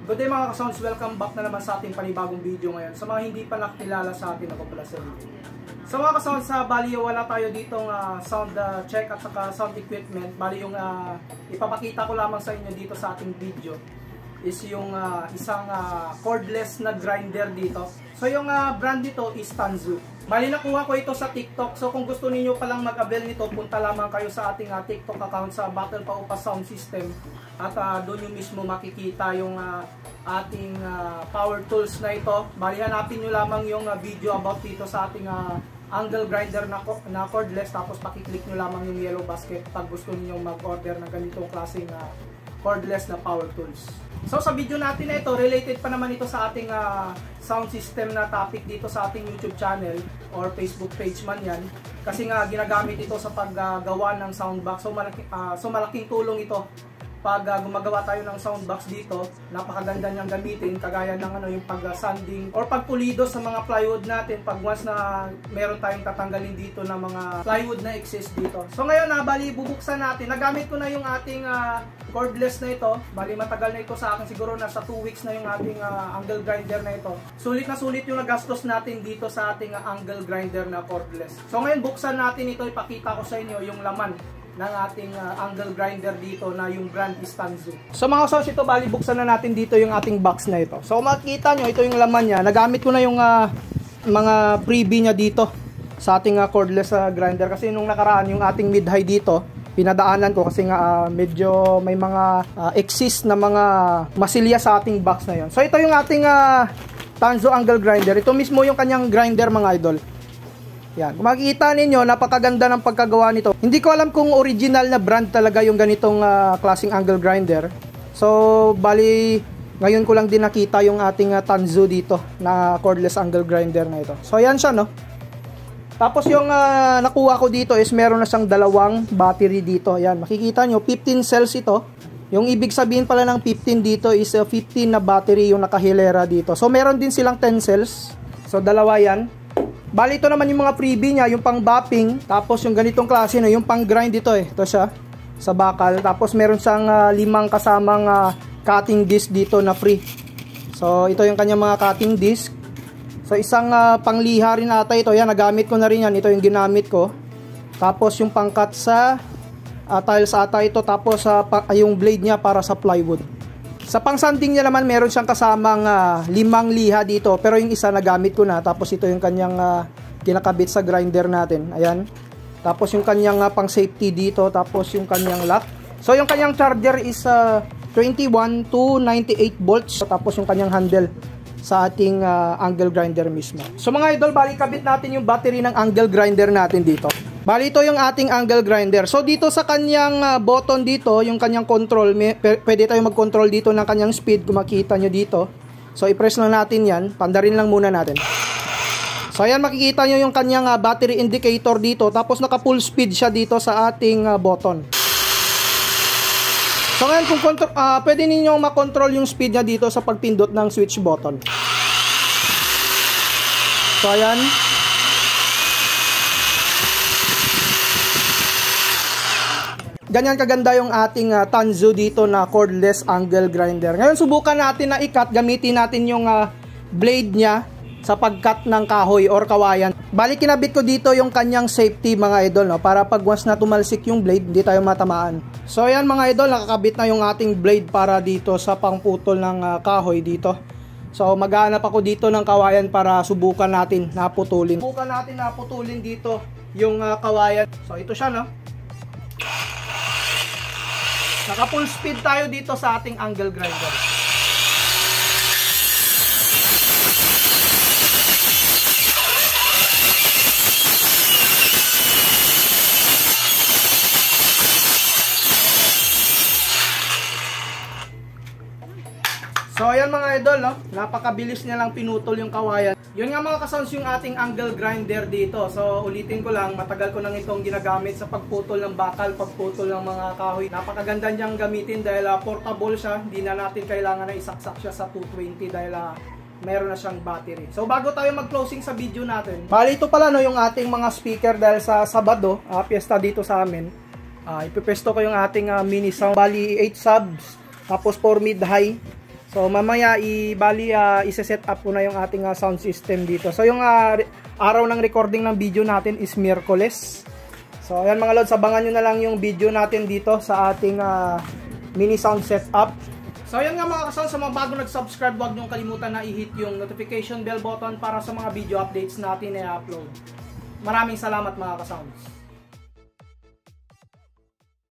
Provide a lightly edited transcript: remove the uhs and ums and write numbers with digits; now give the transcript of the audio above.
Good day mga ka-sounds, welcome back na naman sa ating panibagong video ngayon. Sa mga hindi pa nakilala sa atin, ako pala sa video. Sa mga ka-sounds, bali wala tayo ditong sound check at saka sound equipment. Bali yung ipapakita ko lamang sa inyo dito sa ating video is yung isang cordless na grinder dito. So yung brand nito is Tanzu. Bali nakuha ko ito sa TikTok. So kung gusto niyo palang mag-avail nito, punta lamang kayo sa ating TikTok account sa Battle Paupa Sound System. At doon yung mismo makikita yung ating power tools na ito. Bali hanapin nyo lamang yung video about dito sa ating angle grinder na cordless. Tapos pakiclick nyo lamang yung yellow basket pag gusto niyo mag-order ng ganitong klaseng cordless na power tools. So sa video natin na ito, related pa naman ito sa ating sound system na topic dito sa ating YouTube channel or Facebook page man yan. Kasi nga ginagamit ito sa paggawa ng soundbox. So malaking tulong ito pag gumagawa tayo ng soundbox dito. Napakaganda niyang gamitin, kagaya ng yung pag-sanding or pagpulido sa mga plywood natin pag once na meron tayong tatanggalin dito ng mga plywood na exist dito. So ngayon bali bubuksan natin. Nagamit ko na yung ating cordless na ito. Bali matagal na ito sa akin, siguro nasa 2 weeks na yung ating angle grinder na ito. Sulit na sulit yung nagastos natin dito sa ating angle grinder na cordless. So ngayon buksan natin ito, ipakita ko sa inyo yung laman ng ating angle grinder dito na yung brand is Tanzu. So mga sounds, ito bali buksan na natin dito yung ating box na ito. So makikita nyo, ito yung laman niya. Nagamit ko na yung mga freebie niya dito sa ating cordless grinder. Kasi nung nakaraan yung ating mid-high dito, pinadaanan ko kasi nga medyo may mga exist na mga masilya sa ating box na yon. So ito yung ating Tanzu angle grinder. Ito mismo yung kanyang grinder mga idol. Yan. Kung makikita ninyo, napakaganda ng pagkagawa nito. Hindi ko alam kung original na brand talaga yung ganitong klaseng angle grinder. So, bali, ngayon ko lang din nakita yung ating Tanzu dito na cordless angle grinder na ito. So, yan siya, no? Tapos yung nakuha ko dito is meron na siyang dalawang battery dito. Yan, makikita nyo, 15 cells ito. Yung ibig sabihin pala ng 15 dito is 15 na battery yung nakahilera dito. So, meron din silang 10 cells. So, dalawa yan. Bali ito naman yung mga freebie niya, yung pang bopping, tapos yung ganitong klase no, yung pang grind ito ito siya sa bakal. Tapos meron siyang 5 kasamang cutting disc dito na free. So ito yung kanyang mga cutting disc. So isang pangliha rin ata ito. Yan, nagamit ko na rin yan. Ito yung ginamit ko. Tapos yung pangkat sa tiles ata ito. Tapos yung blade niya para sa plywood. Sa pang-sanding niya naman, meron siyang kasamang 5 liha dito. Pero yung isa nagamit ko na. Tapos ito yung kanyang kinakabit sa grinder natin. Ayan. Tapos yung kanyang pang-safety dito. Tapos yung kanyang lock. So yung kanyang charger is 21 to 98 volts. Tapos yung kanyang handle sa ating angle grinder mismo. So mga idol, bali kabit natin yung battery ng angle grinder natin dito. Bali ito yung ating angle grinder. So dito sa kanyang button dito, yung kanyang control, pwede tayo mag-control dito ng kanyang speed kung makita nyo dito. So i-press lang natin yan, pandarin lang muna natin. So ayan, makikita nyo yung kanyang battery indicator dito. Tapos naka full speed siya dito sa ating button. So ngayon, kung pwede ninyong makontrol yung speed niya dito sa pagpindot ng switch button. So ayan. Ganyan kaganda yung ating Tanzu dito na cordless angle grinder. Ngayon subukan natin na i-cut. Gamitin natin yung blade niya sa pag-cut ng kahoy or kawayan. Bali kinabit ko dito yung kanyang safety mga idol, no? Para pag once na tumalsik yung blade, hindi tayo matamaan. So ayan mga idol, nakakabit na yung ating blade para dito sa pangputol ng kahoy dito. So maghanap ako dito ng kawayan para subukan natin naputulin. Subukan natin naputulin dito yung kawayan. So ito siya, no? Naka full speed tayo dito sa ating angle grinder. So ayan mga idol, no? Napakabilis niya lang pinutol yung kawayan. Yun nga mga ka-sounds yung ating angle grinder dito. So ulitin ko lang, matagal ko nang itong ginagamit sa pagputol ng bakal, pagputol ng mga kahoy. Napakaganda niyang gamitin dahil portable siya. Hindi na natin kailangan na isaksak siya sa 220 dahil meron na siyang battery. So bago tayo mag-closing sa video natin, bali ito pala no, yung ating mga speaker dahil sa Sabado, piyesta dito sa amin. Ipipesto ko yung ating mini sound. Bali 8 subs, tapos 4 mid-high, So mamaya i-set up ko na yung ating sound system dito. So yung araw ng recording ng video natin is Miyerkules. So ayan mga lods, abangan nyo na lang yung video natin dito sa ating mini sound setup. So ayan nga mga kasounds, sa mga bago nag-subscribe, huwag nyo kalimutan na i-hit yung notification bell button para sa mga video updates natin na i-upload. Maraming salamat mga kasounds.